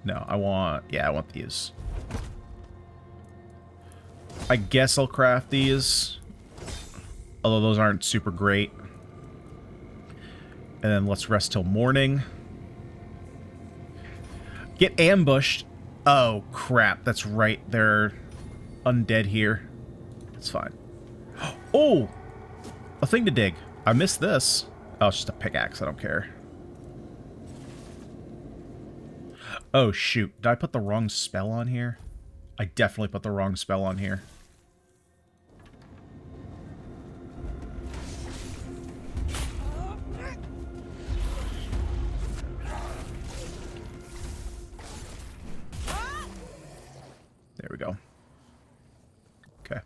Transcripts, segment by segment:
No, I want these. I guess I'll craft these. Although those aren't super great. And then let's rest till morning. Get ambushed. Oh, crap. That's right. They're undead here. It's fine. Oh! A thing to dig. I missed this. Oh, it's just a pickaxe. I don't care. Oh, shoot. Did I put the wrong spell on here? I definitely put the wrong spell on here. There we go. Okay.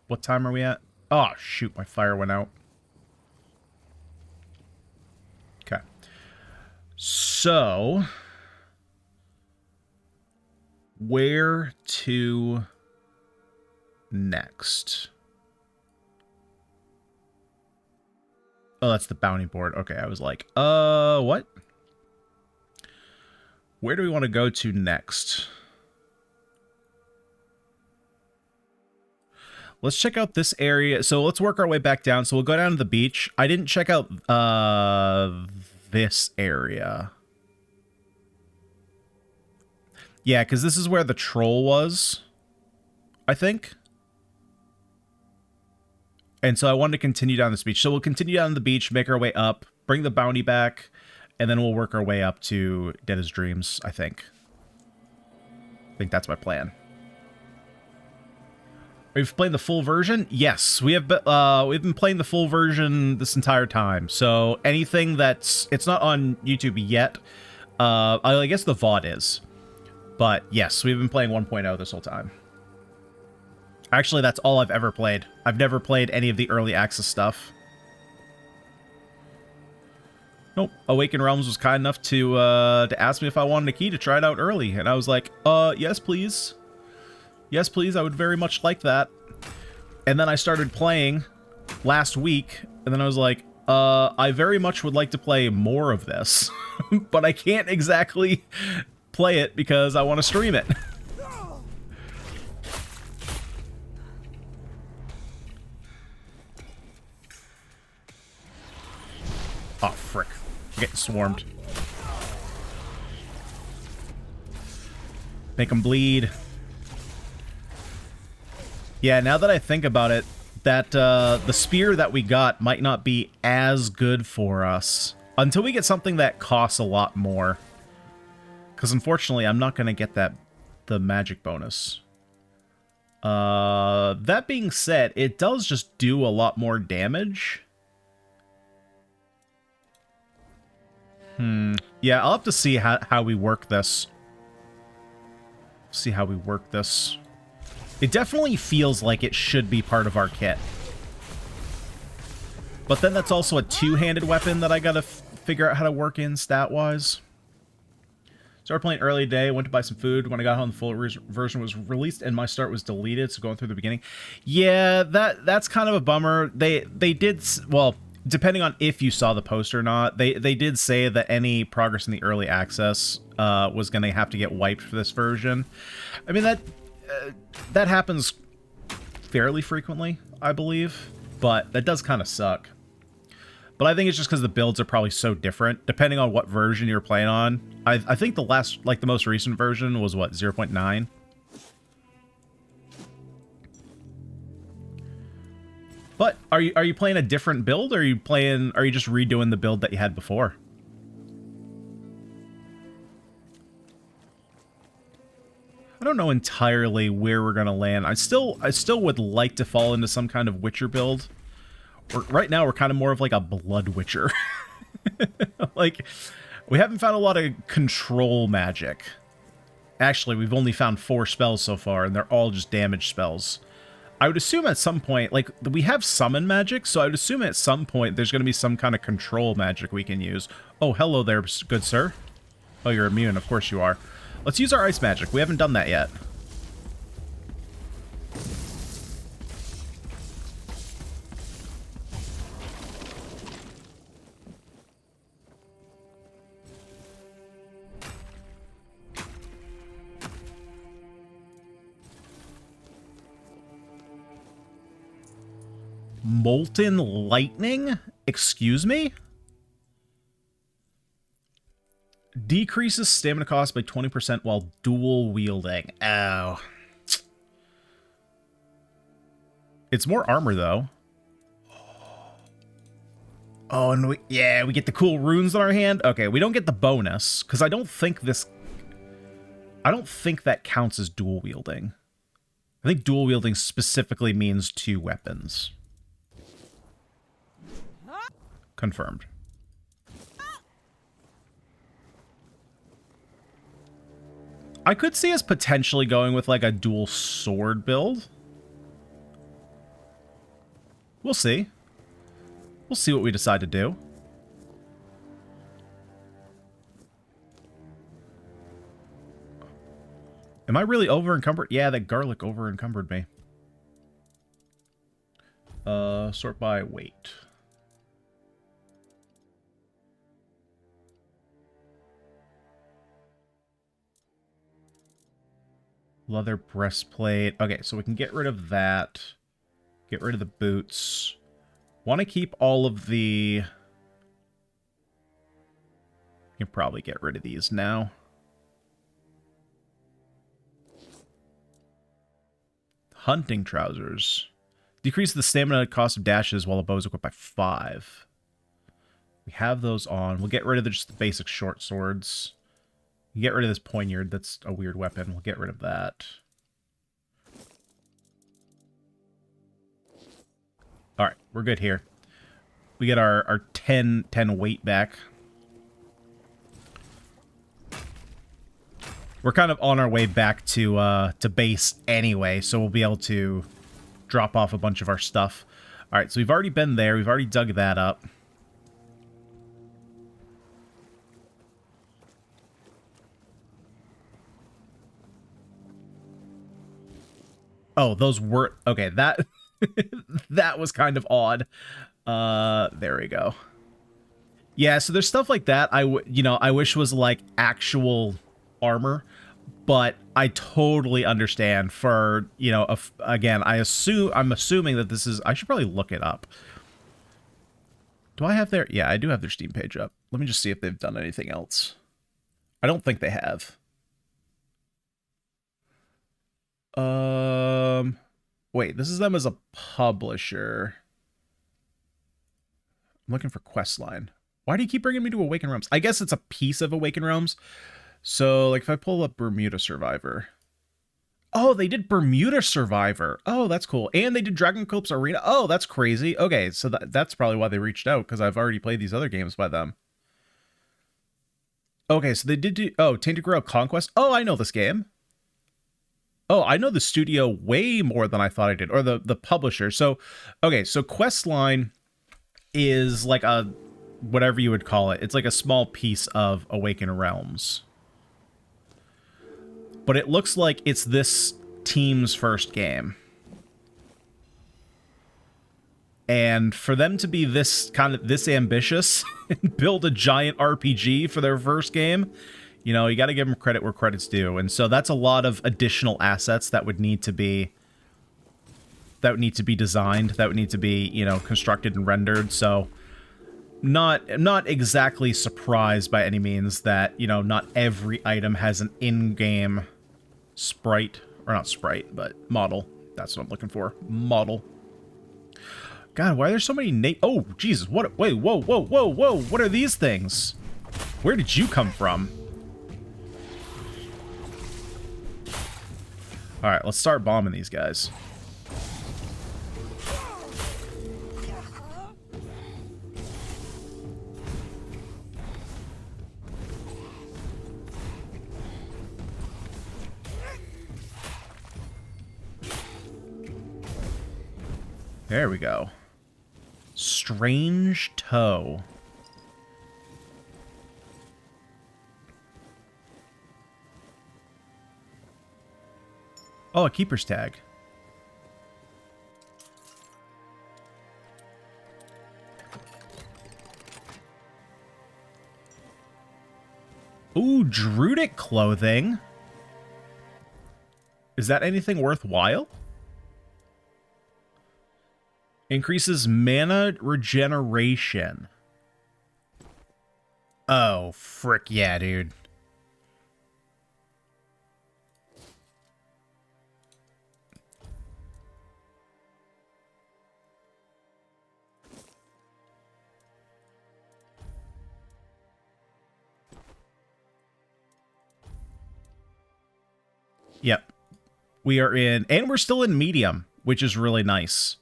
What time are we at? Oh, shoot. My fire went out. Okay. So, where to next? Oh, that's the bounty board. Okay, I was like, what? Where do we want to go to next? Let's check out this area. So let's work our way back down. So we'll go down to the beach. I didn't check out this area. Yeah, because this is where the troll was, I think. And so I wanted to continue down this beach. So we'll continue down the beach, make our way up, bring the bounty back, and then we'll work our way up to Dead as Dreams, I think. I think that's my plan. We've played the full version? Yes, we've been playing the full version this entire time. So anything that's... It's not on YouTube yet. I guess the VOD is. But yes, we've been playing 1.0 this whole time. Actually, that's all I've ever played. I've never played any of the early access stuff. Nope. Awakened Realms was kind enough to ask me if I wanted a key to try it out early. And I was like, yes, please. Yes, please, I would very much like that. And then I started playing last week, and then I was like, I very much would like to play more of this, but I can't exactly play it because I want to stream it. Oh, frick. I'm getting swarmed. Make them bleed. Yeah, now that I think about it, that the spear that we got might not be as good for us until we get something that costs a lot more. Because unfortunately, I'm not going to get the magic bonus. That being said, it does just do a lot more damage. Yeah, I'll have to see how we work this. See how we work this. It definitely feels like it should be part of our kit. But then that's also a two-handed weapon that I gotta figure out how to work in stat-wise. Started playing early today, went to buy some food. When I got home, the full version was released and my start was deleted, so going through the beginning. Yeah, that's kind of a bummer. They did, well, depending on if you saw the post or not, they did say that any progress in the early access was going to have to get wiped for this version. I mean, that happens fairly frequently, I believe, but that does kind of suck. But I think it's just because the builds are probably so different, depending on what version you're playing on. I think the most recent version was, what, 0.9? But are you playing a different build, or are you just redoing the build that you had before? I don't know entirely where we're gonna land. I still would like to fall into some kind of Witcher build. Right now, we're kind of more of like a Blood Witcher. Like, we haven't found a lot of control magic. Actually, we've only found 4 spells so far, and they're all just damage spells. I would assume at some point, like, we have summon magic, so I would assume at some point there's going to be some kind of control magic we can use. Oh, hello there, good sir. Oh, you're immune. Of course you are. Let's use our ice magic. We haven't done that yet. Molten Lightning? Excuse me? Decreases stamina cost by 20% while dual wielding. Oh. It's more armor, though. Oh, and we get the cool runes on our hand. Okay, we don't get the bonus, because I don't think that counts as dual wielding. I think dual wielding specifically means 2 weapons. Confirmed. I could see us potentially going with like a dual sword build. We'll see. We'll see what we decide to do. Am I really over-encumbered? Yeah, that garlic over-encumbered me. Sort by weight. Leather breastplate. Okay, so we can get rid of that. Get rid of the boots. Want to keep all of the... You can probably get rid of these now. Hunting trousers. Decrease the stamina cost of dashes while a bow is equipped by 5. We have those on. We'll get rid of just the basic short swords. Get rid of this poignard. That's a weird weapon. We'll get rid of that. Alright, we're good here. We get our 10 weight back. We're kind of on our way back to base anyway, so we'll be able to drop off a bunch of our stuff. Alright, so we've already been there. We've already dug that up. Oh, those were... Okay, that... that was kind of odd. There we go. Yeah, so there's stuff like that I wish was like actual armor, but I totally understand for, again, I'm assuming that this is... I should probably look it up. Do I have their... Yeah, I do have their Steam page up. Let me just see if they've done anything else. I don't think they have. Wait, this is them as a publisher. I'm looking for Questline. Why do you keep bringing me to Awaken Realms? I guess it's a piece of Awaken Realms. So, like, if I pull up Bermuda Survivor. Oh, they did Bermuda Survivor. Oh, that's cool. And they did Dragon Corpse Arena. Oh, that's crazy. Okay, so that's probably why they reached out, because I've already played these other games by them. Okay, so they did do... Oh, Tainted Grail Conquest. Oh, I know this game. Oh, I know the studio way more than I thought I did, or the publisher. So, okay, so Questline is like a, whatever you would call it. It's like a small piece of Awaken Realms. But it looks like it's this team's first game. And for them to be this ambitious and build a giant RPG for their first game... You know, you got to give them credit where credit's due. And so that's a lot of additional assets that would need to be designed, that would need to be, constructed and rendered. So not exactly surprised by any means that, not every item has an in-game sprite, or not sprite, but model. That's what I'm looking for. Model. God, why are there so many oh, Jesus, what? Wait, whoa, whoa, whoa, whoa. What are these things? Where did you come from? Alright, let's start bombing these guys. There we go. Strange toe. Oh, a keeper's tag. Ooh, Druidic clothing. Is that anything worthwhile? Increases mana regeneration. Oh, frick yeah, dude. Yep. We are in, and we're still in medium, which is really nice.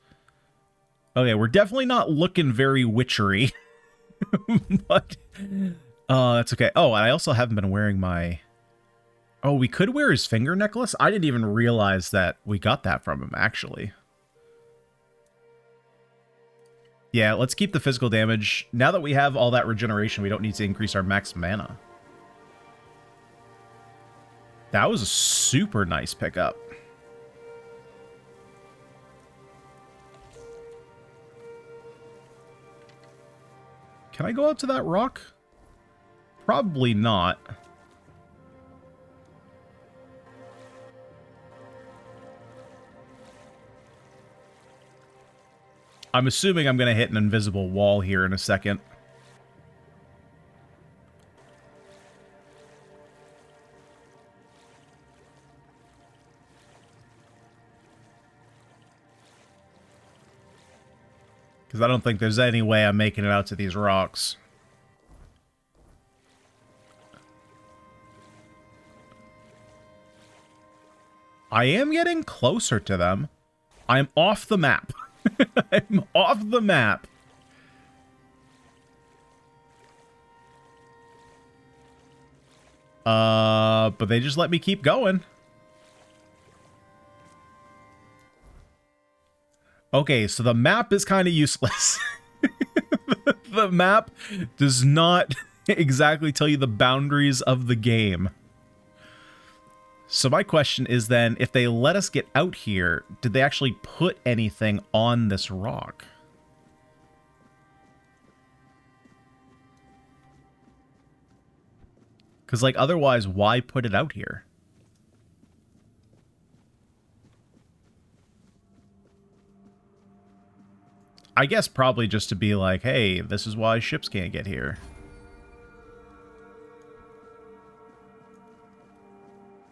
Okay, we're definitely not looking very witchery. But, that's okay. Oh, I also haven't been wearing my... Oh, we could wear his finger necklace? I didn't even realize that we got that from him, actually. Yeah, let's keep the physical damage. Now that we have all that regeneration, we don't need to increase our max mana. That was a super nice pickup. Can I go up to that rock? Probably not. I'm assuming I'm going to hit an invisible wall here in a second. Because I don't think there's any way I'm making it out to these rocks. I am getting closer to them. I'm off the map. I'm off the map. But they just let me keep going. Okay, so the map is kind of useless. The map does not exactly tell you the boundaries of the game. So my question is then, if they let us get out here, did they actually put anything on this rock? Because, like, otherwise, why put it out here? I guess probably just to be like, hey, this is why ships can't get here.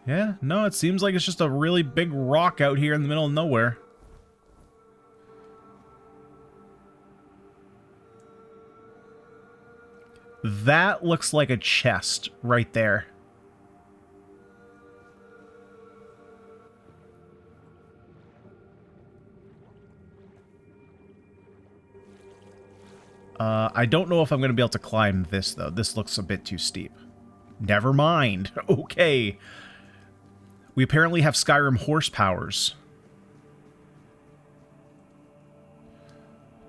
Yeah, no, it seems like it's just a really big rock out here in the middle of nowhere. That looks like a chest right there. I don't know if I'm going to be able to climb this, though. This looks a bit too steep. Never mind. Okay. We apparently have Skyrim horsepowers.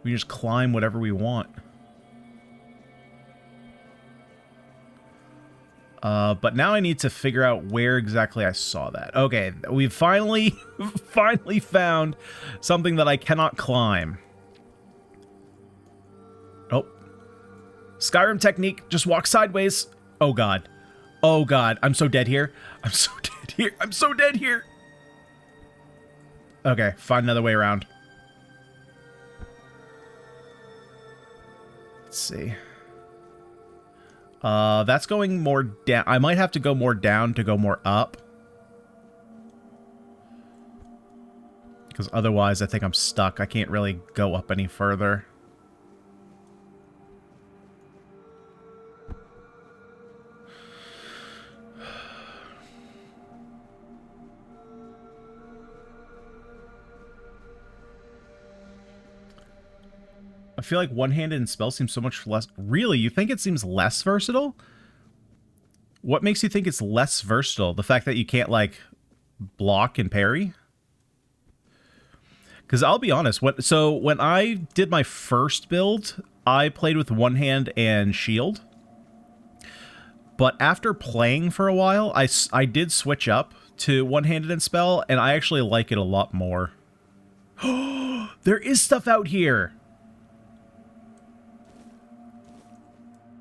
We just climb whatever we want. But now I need to figure out where exactly I saw that. Okay, we've finally found something that I cannot climb. Oh. Skyrim technique, just walk sideways. Oh god. Oh god, I'm so dead here. I'm so dead here. I'm so dead here. Okay, find another way around. Let's see. That's going more down. I might have to go more down to go more up. Because otherwise I think I'm stuck. I can't really go up any further. I feel like one-handed in spell seems so much less... Really? You think it seems less versatile? What makes you think it's less versatile? The fact that you can't, like, block and parry? Because I'll be honest, when I did my first build, I played with one hand and shield. But after playing for a while, I did switch up to one-handed in spell, and I actually like it a lot more. There is stuff out here!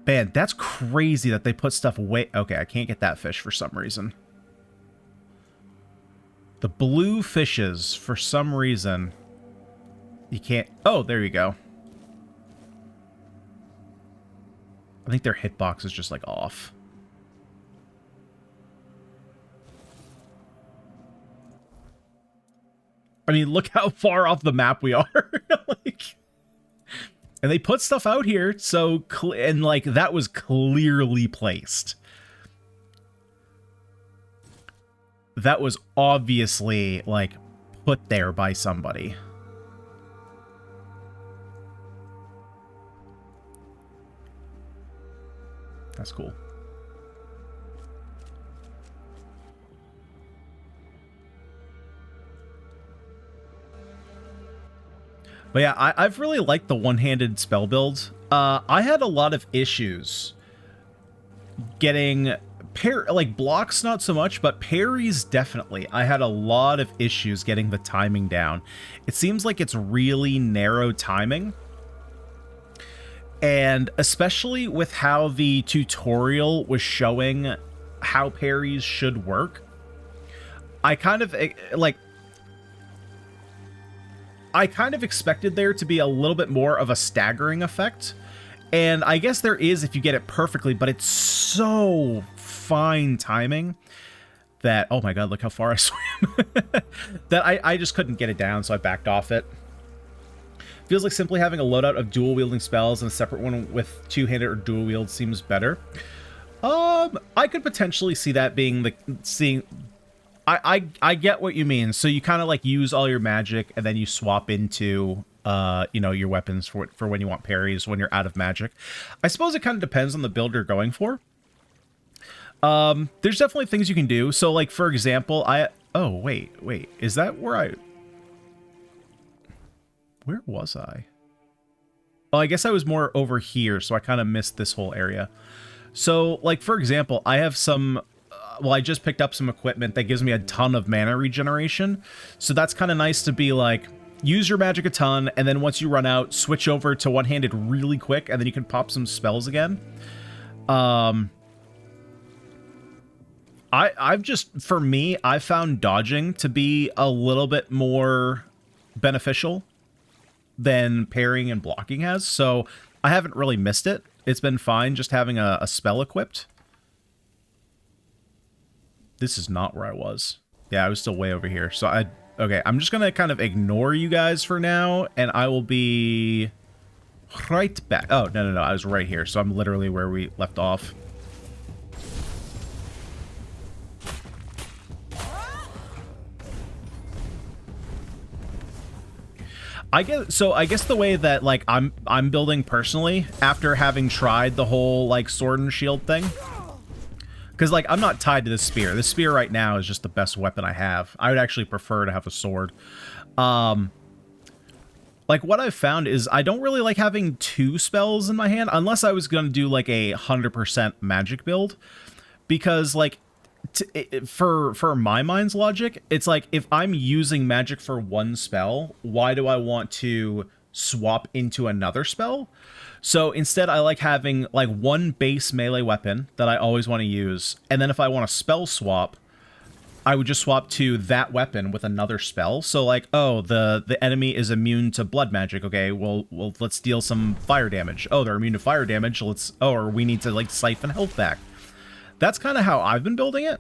Man, that's crazy that they put stuff away. Okay, I can't get that fish for some reason. The blue fishes, for some reason. You can't... Oh, there you go. I think their hitbox is just, like, off. I mean, look how far off the map we are. Like, and they put stuff out here, so... And, like, that was clearly placed. That was obviously, like, put there by somebody. That's cool. But yeah, I've really liked the one-handed spell build. I had a lot of issues getting like blocks, not so much, but parries definitely. I had a lot of issues getting the timing down. It seems like it's really narrow timing. And especially with how the tutorial was showing how parries should work, I kind of expected there to be a little bit more of a staggering effect. And I guess there is if you get it perfectly, but it's so fine timing that, oh my god, look how far I swam, that I just couldn't get it down, so I backed off it. Feels like simply having a loadout of dual-wielding spells and a separate one with two-handed or dual-wield seems better. I could potentially see that being I get what you mean. So you kind of like use all your magic and then you swap into you know, your weapons for when you want parries when you're out of magic. I suppose it kind of depends on the build you're going for. There's definitely things you can do. So like, for example, oh wait, is that where was I? Oh, I guess I was more over here, so I kind of missed this whole area. So like, for example, I have some well, I just picked up some equipment that gives me a ton of mana regeneration. So that's kind of nice to be like, use your magic a ton, and then once you run out, switch over to one-handed really quick, and then you can pop some spells again. I've just, for me, I found dodging to be a little bit more beneficial than parrying and blocking has, so I haven't really missed it. It's been fine just having a spell equipped. This is not where I was. Yeah, I was still way over here. So okay, I'm just gonna kind of ignore you guys for now, and I will be right back. Oh, no, I was right here, so I'm literally where we left off. I guess the way that like I'm building personally after having tried the whole like sword and shield thing, because like I'm not tied to the spear. The spear right now is just the best weapon I have. I would actually prefer to have a sword. Like what I've found is I don't really like having two spells in my hand unless I was going to do like a 100% magic build, because like for my mind's logic, it's like if I'm using magic for one spell, why do I want to swap into another spell? So instead I like having like one base melee weapon that I always want to use, and then if I want to spell swap, I would just swap to that weapon with another spell. So like, oh, the enemy is immune to blood magic. Okay, well let's deal some fire damage. Oh, they're immune to fire damage. Or we need to like siphon health back. That's kind of how I've been building it,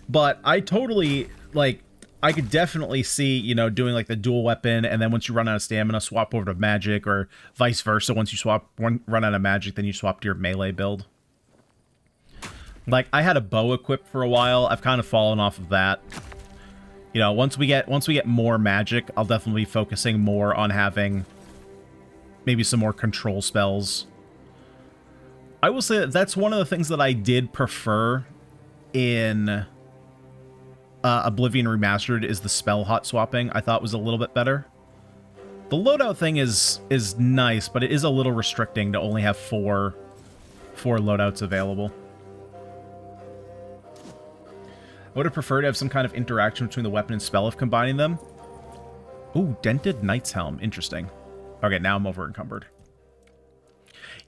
but I totally, like, I could definitely see, you know, doing, like, the dual weapon, and then once you run out of stamina, swap over to magic, or vice versa. Once you run out of magic, then you swap to your melee build. Like, I had a bow equipped for a while. I've kind of fallen off of that. You know, once we get more magic, I'll definitely be focusing more on having maybe some more control spells. I will say that that's one of the things that I did prefer in Oblivion Remastered is the spell hot swapping. I thought was a little bit better. The loadout thing is nice, but it is a little restricting to only have four loadouts available. I would have preferred to have some kind of interaction between the weapon and spell of combining them. Ooh, Dented Knight's Helm. Interesting. Okay, now I'm over encumbered.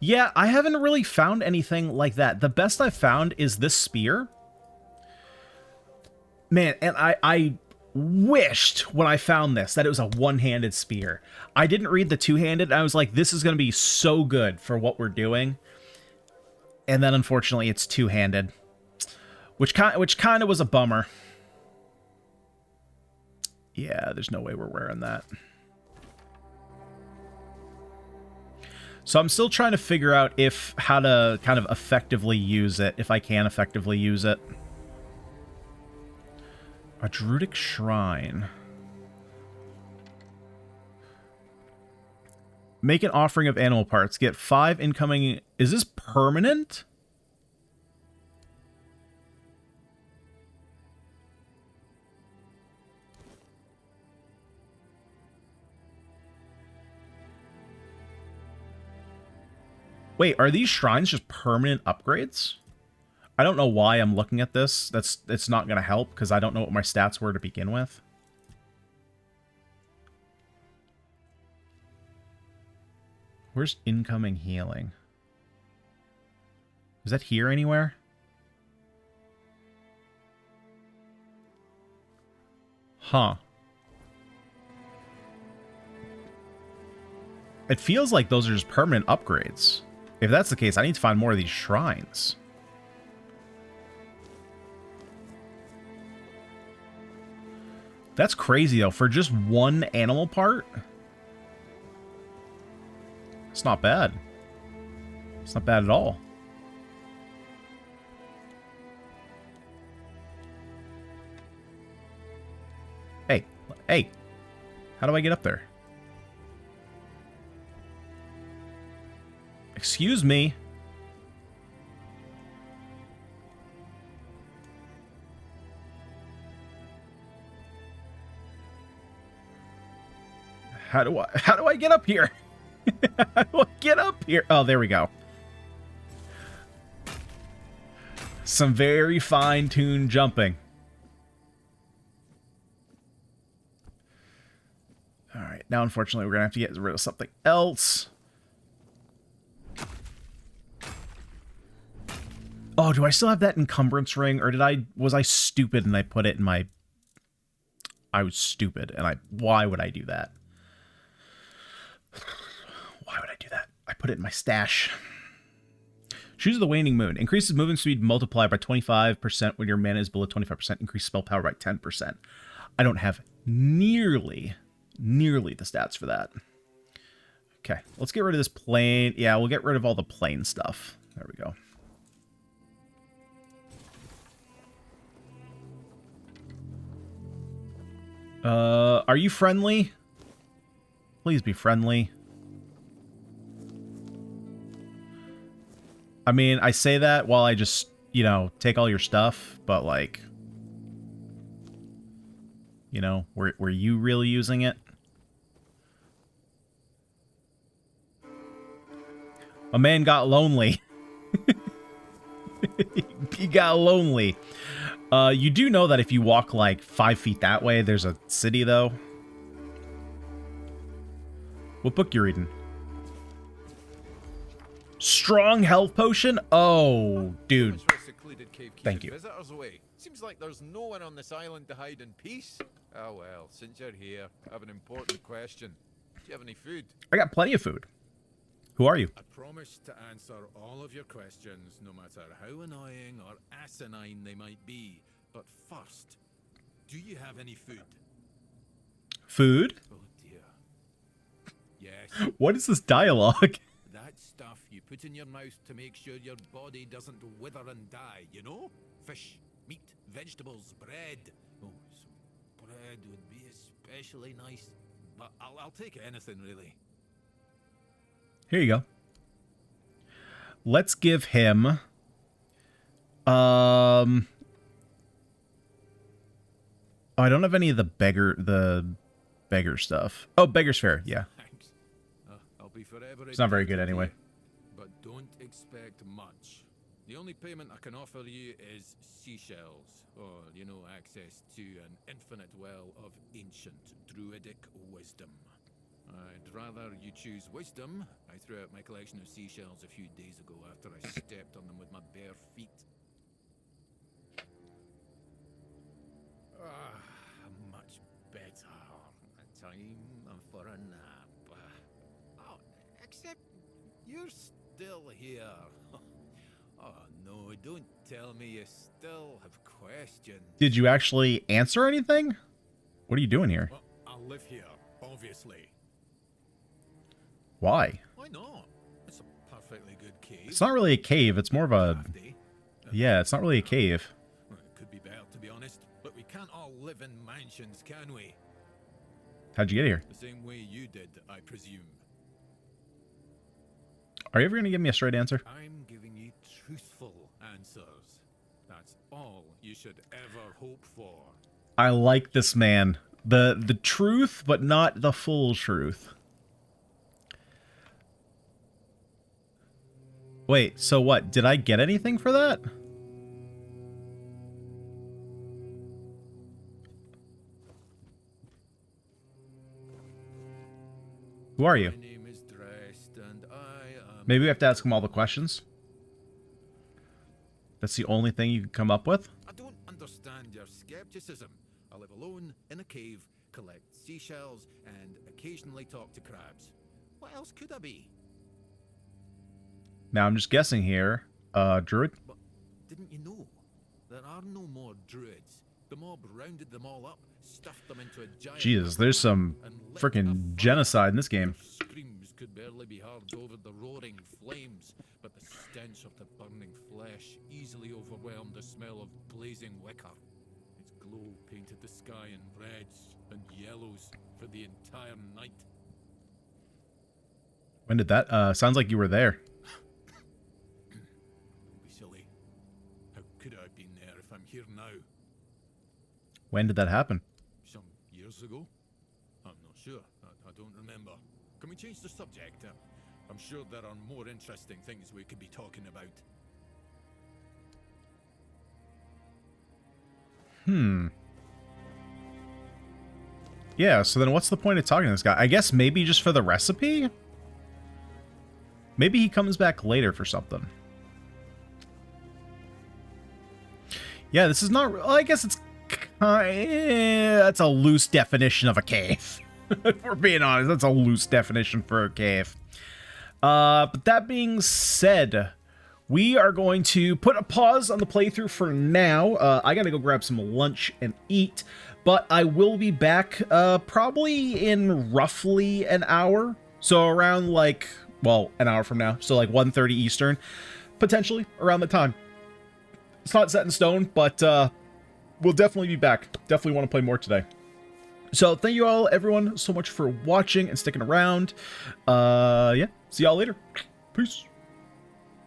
Yeah, I haven't really found anything like that. The best I've found is this spear. Man, and wished when I found this that it was a one-handed spear. I didn't read the two-handed. I was like, this is going to be so good for what we're doing. And then, unfortunately, it's two-handed, which kind of was a bummer. Yeah, there's no way we're wearing that. So I'm still trying to figure out how to kind of effectively use it, if I can effectively use it. A druidic shrine. Make an offering of animal parts. Get 5 incoming... Is this permanent? Wait, are these shrines just permanent upgrades? I don't know why I'm looking at this. It's not going to help because I don't know what my stats were to begin with. Where's incoming healing? Is that here anywhere? Huh. It feels like those are just permanent upgrades. If that's the case, I need to find more of these shrines. That's crazy, though. For just one animal part? It's not bad. It's not bad at all. Hey. Hey. How do I get up there? Excuse me. How do I get up here? How do I get up here? Oh, there we go. Some very fine-tuned jumping. All right, now unfortunately we're gonna have to get rid of something else. Oh, do I still have that encumbrance ring, or was I stupid and I put it in my... I was stupid, and why would I do that? Why would I do that? I put it in my stash. Shoes of the Waning Moon. Increases movement speed multiplied by 25% when your mana is below 25%. Increase spell power by 10%. I don't have nearly the stats for that. Okay, let's get rid of this plain... Yeah, we'll get rid of all the plain stuff. There we go. Are you friendly? Please be friendly. I mean, I say that while I just, you know, take all your stuff, but like, you know, were you really using it? A man got lonely. He got lonely. You do know that if you walk like 5 feet that way, there's a city, though. What book you reading? Strong health potion? Oh, dude. Thank you. Seems like there's no one on this island to hide in peace. Oh well, since you're here, I have an important question. Do you have any food? I got plenty of food. Who are you? I promise to answer all of your questions, no matter how annoying or asinine they might be. But first, do you have any food? Food? Oh dear. Yes. What is this dialogue? That stuff you put in your mouth to make sure your body doesn't wither and die, you know? Fish, meat, vegetables, bread. Oh, some bread would be especially nice. But I'll take anything, really. Here you go. Let's give him... Oh, I don't have any of the beggar stuff. Oh, beggar's fair, yeah. Thanks. I'll be forever. It's not very good anyway. But don't expect much. The only payment I can offer you is seashells, or, you know, access to an infinite well of ancient druidic wisdom. I'd rather you choose wisdom. I threw out my collection of seashells a few days ago after I stepped on them with my bare feet. You're still here. Oh no, don't tell me you still have questions. Did you actually answer anything? What are you doing here? Well, I live here, obviously. Why? Why not? It's a perfectly good cave. It's not really a cave. It's more of a... Crafty. Yeah, it's not really a cave. Well, it could be better, to be honest, but we can't all live in mansions, can we? How'd you get here? The same way you did, I presume. Are you ever going to give me a straight answer? I'm giving you truthful answers. That's all you should ever hope for. I like this man. The truth, but not the full truth. Wait, so what? Did I get anything for that? Who are you? My name is Dressed, and I am... Maybe we have to ask him all the questions. That's the only thing you can come up with? I don't understand your skepticism. I live alone in a cave, collect seashells, and occasionally talk to crabs. What else could I be? Now I'm just guessing here. Druid? But didn't you know? There are no more druids. The mob rounded them all up, stuffed them into a giant... Jesus, there's some and lit freaking a fire. genocide in this game. Their screams could barely be heard over the roaring flames, but the stench of the burning flesh easily overwhelmed the smell of blazing wicker. Its glow painted the sky in reds and yellows for the entire night. When did that? Sounds like you were there. Don't be silly. How could I have been there if I'm here now? When did that happen? Some years ago? I'm not sure. I don't remember. Can we change the subject? I'm sure there are more interesting things we could be talking about. Yeah, so then what's the point of talking to this guy? I guess maybe just for the recipe? Maybe he comes back later for something. Yeah, this is not... Well, I guess it's... That's a loose definition of a cave. If we're being honest, that's a loose definition for a cave. But that being said, we are going to put a pause on the playthrough for now. I gotta go grab some lunch and eat, but I will be back probably in roughly an hour. So around like, well, an hour from now. So like 1:30 Eastern, potentially around the time. It's not set in stone, but we'll definitely be back. Definitely want to play more today. So thank you all, everyone, so much for watching and sticking around. Yeah, see y'all later. Peace.